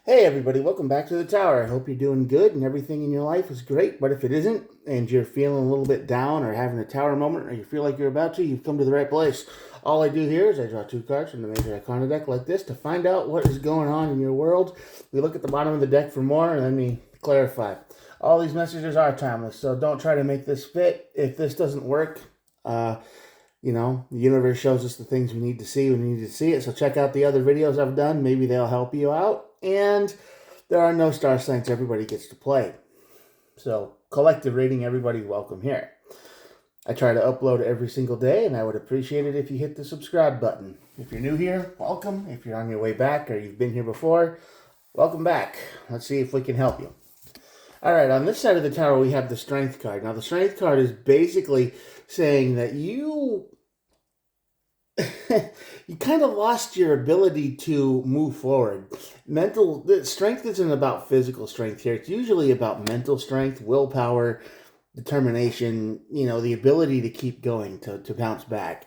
Hey everybody, welcome back to the tower. I hope you're doing good and everything in your life is great. But if it isn't and you're feeling a little bit down or having a tower moment or you feel like you're about to, you've come to the right place. All I do here is I draw two cards from the Major Arcana deck like this to find out what is going on in your world. We look at the bottom of the deck for more and then we clarify. All these messages are timeless, so don't try to make this fit. If this doesn't work, the universe shows us the things we need to see when we need to see it. So check out the other videos I've done. Maybe they'll help you out. And there are no star signs. Everybody gets to play. So collective rating, everybody welcome here. I try to upload every single day, and I would appreciate it if you hit the subscribe button. If you're new here, welcome. If you're on your way back or you've been here before, welcome back. Let's see if we can help you. All right, on this side of the tower, we have the Strength card. Now, the Strength card is basically saying that you you kind of lost your ability to move forward. Mental strength isn't about physical strength here. It's usually about mental strength, willpower, determination, the ability to keep going, to bounce back.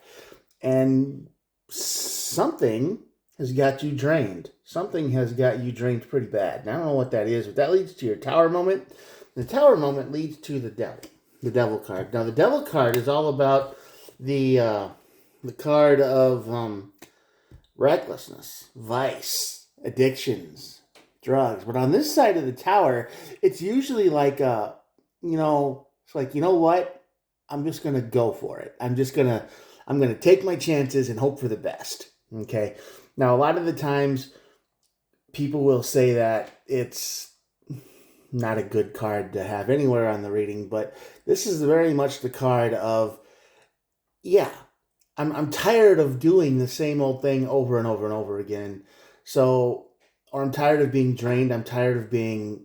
And something has got you drained. Something has got you drained pretty bad. And I don't know what that is, but that leads to your tower moment. The tower moment leads to the devil card. Now, the devil card is all about the card of recklessness, vice, addictions, drugs. But on this side of the tower, it's usually like it's like, you know what? I'm just gonna go for it. I'm gonna take my chances and hope for the best. Okay. Now, a lot of the times, people will say that it's not a good card to have anywhere on the reading, but this is very much the card of, yeah, I'm tired of doing the same old thing over and over and over again. So, or I'm tired of being drained. I'm tired of being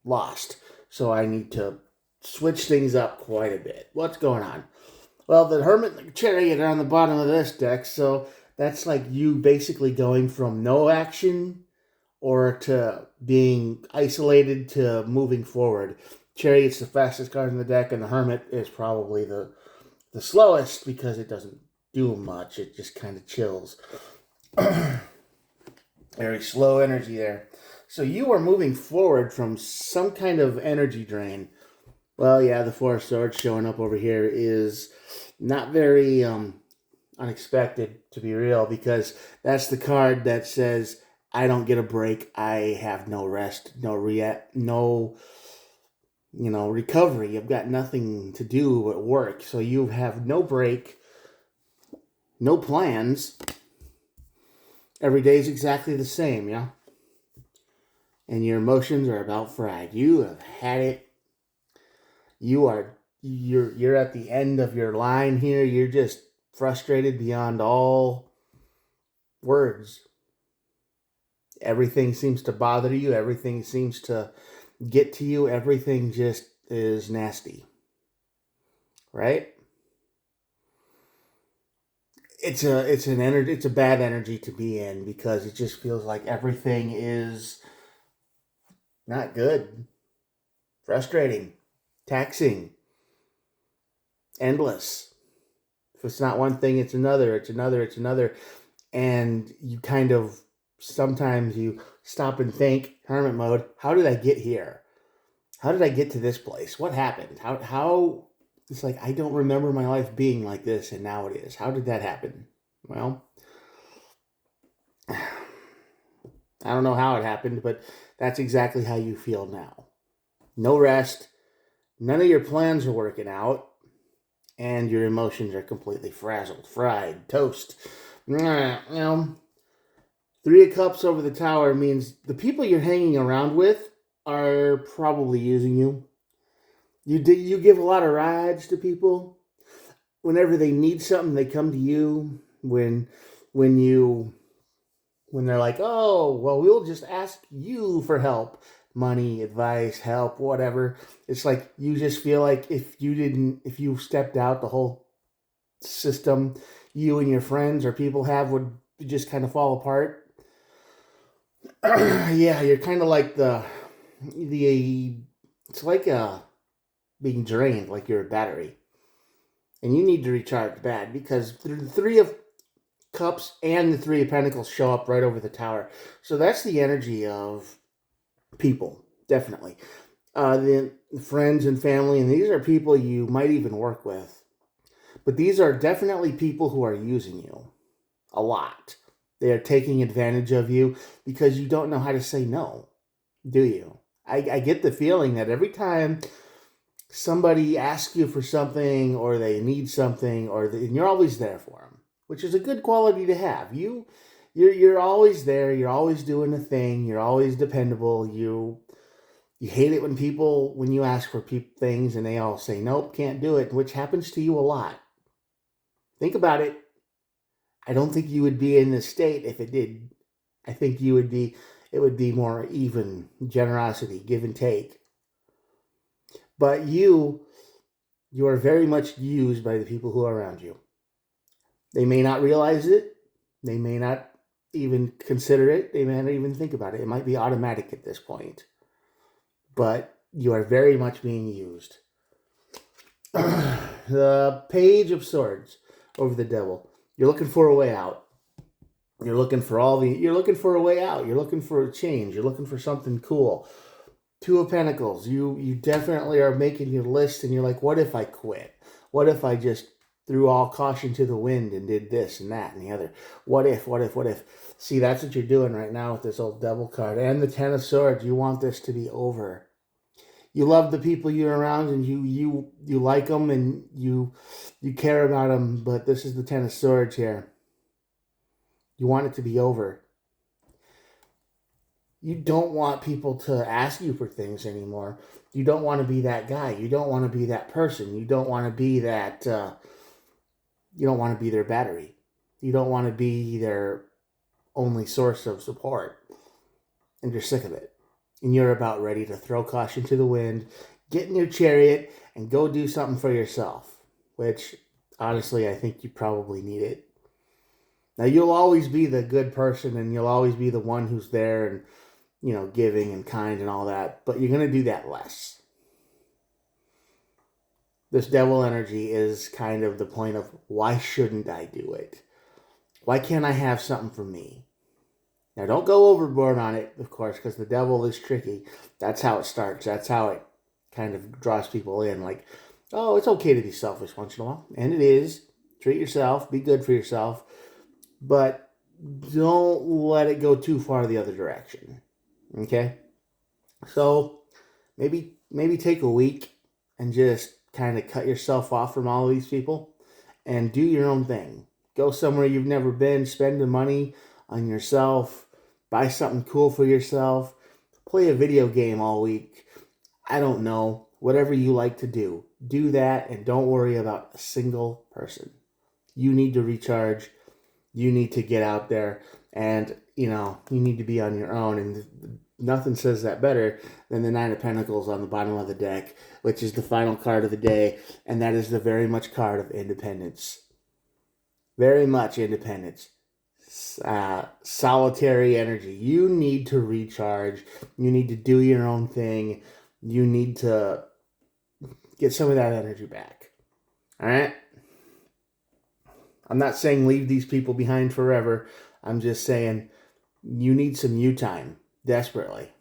lost. So I need to switch things up quite a bit. What's going on? Well, the Hermit and the Chariot are on the bottom of this deck, so that's like you basically going from no action or to being isolated to moving forward. Chariot's the fastest card in the deck, and the Hermit is probably the slowest because it doesn't do much. It just kind of chills. Very slow energy there. So you are moving forward from some kind of energy drain. Well, yeah, the Four of Swords showing up over here is not very unexpected, to be real, because that's the card that says, I don't get a break. I have no rest, no recovery. You've got nothing to do at work. So you have no break, no plans. Every day is exactly the same, yeah? And your emotions are about fried. You have had it. You're at the end of your line here. You're just frustrated beyond all words. Everything seems to bother you. Everything seems to get to you. Everything just is nasty. Right? It's a bad energy to be in because it just feels like everything is not good, frustrating, taxing, endless. If it's not one thing, it's another, it's another, it's another. And you kind of, sometimes you stop and think, hermit mode, how did I get here? How did I get to this place? What happened? How, it's like, I don't remember my life being like this, and now it is. How did that happen? Well, I don't know how it happened, but that's exactly how you feel now. No rest, none of your plans are working out, and your emotions are completely frazzled, fried, toast. Three of Cups over the tower means the people you're hanging around with are probably using you. You give a lot of rides to people. Whenever they need something, they come to you. When they're like, oh, well, we'll just ask you for help, money, advice, help, whatever. It's like you just feel like if you stepped out, the whole system you and your friends or people have would just kind of fall apart. Yeah, you're kind of like it's like being drained, like you're a battery, and you need to recharge bad because the Three of Cups and the Three of Pentacles show up right over the tower. So that's the energy of People, definitely. The friends and family, and these are people you might even work with. But these are definitely people who are using you a lot. They are taking advantage of you because you don't know how to say no, do you? I get the feeling that every time somebody asks you for something or they need something, and you're always there for them, which is a good quality to have. You're always there. You're always doing a thing. You're always dependable. You hate it when you ask for things and they all say nope, can't do it, which happens to you a lot. Think about it. I don't think you would be in this state if it did. I think you would be. It would be more even generosity, give and take. But you are very much used by the people who are around you. They may not realize it. They may not even consider it. They may not even think about it. It might be automatic at this point. But you are very much being used. The Page of Swords over the Devil. You're looking for a way out. You're looking for a way out. You're looking for a change. You're looking for something cool. Two of Pentacles. You definitely are making your list and you're like, what if I quit? What if I just threw all caution to the wind and did this and that and the other? What if? See, that's what you're doing right now with this old Devil card. And the Ten of Swords. You want this to be over. You love the people you're around and you like them and you care about them, but this is the Ten of Swords here. You want it to be over. You don't want people to ask you for things anymore. You don't want to be that guy. You don't want to be that person. You don't want to be that. You don't want to be their battery. You don't want to be their only source of support. And you're sick of it. And you're about ready to throw caution to the wind, get in your chariot, and go do something for yourself. Which, honestly, I think you probably need it. Now, you'll always be the good person, and you'll always be the one who's there and, giving and kind and all that, but you're going to do that less. This devil energy is kind of the point of, why shouldn't I do it? Why can't I have something for me? Now, don't go overboard on it, of course, because the devil is tricky. That's how it starts. That's how it kind of draws people in. Like, oh, it's okay to be selfish once in a while. And it is. Treat yourself. Be good for yourself. But don't let it go too far the other direction. Okay? So maybe take a week and just kind of cut yourself off from all of these people and do your own thing. Go somewhere you've never been, spend the money on yourself, buy something cool for yourself, play a video game all week. I don't know. Whatever you like to do, do that and don't worry about a single person. You need to recharge. You need to get out there and, you need to be on your own. And nothing says that better than the Nine of Pentacles on the bottom of the deck, which is the final card of the day. And that is the very much card of independence. Very much independence. Solitary energy. You need to recharge. You need to do your own thing. You need to get some of that energy back. All right? I'm not saying leave these people behind forever. I'm just saying you need some you time desperately,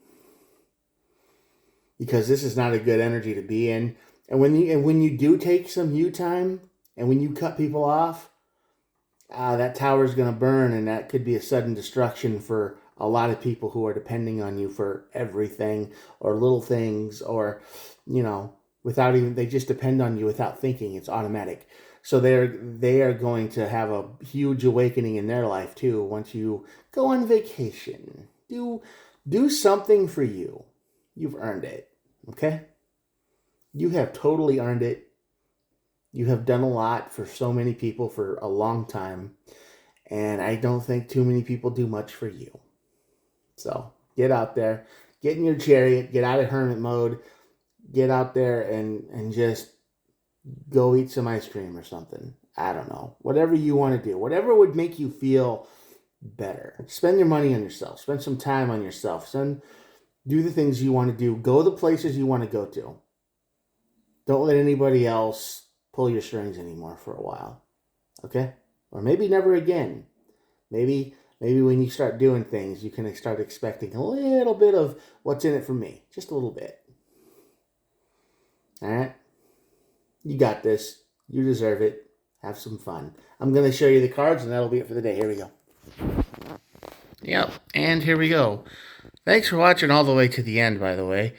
because this is not a good energy to be in. And when you do take some you time and when you cut people off, that tower is going to burn, and that could be a sudden destruction for a lot of people who are depending on you for everything or little things, or without even, they just depend on you without thinking. It's automatic. So they are going to have a huge awakening in their life too once you go on vacation. Do something for you. You've earned it. Okay? You have totally earned it. You have done a lot for so many people for a long time, and I don't think too many people do much for you. So get out there, get in your chariot, get out of hermit mode, get out there and just go eat some ice cream or something. I don't know. Whatever you want to do. Whatever would make you feel better. Spend your money on yourself. Spend some time on yourself. Do the things you want to do. Go the places you want to go to. Don't let anybody else pull your strings anymore for a while. Okay? Or maybe never again. Maybe maybe when you start doing things, you can start expecting a little bit of what's in it for me. Just a little bit. All right? You got this. You deserve it. Have some fun. I'm going to show you the cards, and that'll be it for the day. Here we go. Yep, and here we go. Thanks for watching all the way to the end, by the way.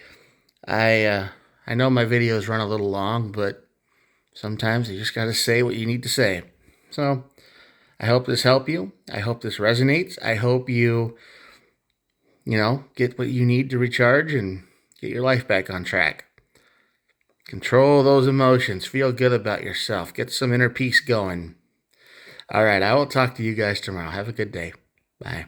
I know my videos run a little long, but sometimes you just got to say what you need to say. So, I hope this helped you. I hope this resonates. I hope you get what you need to recharge and get your life back on track. Control those emotions. Feel good about yourself. Get some inner peace going. All right, I will talk to you guys tomorrow. Have a good day. Bye.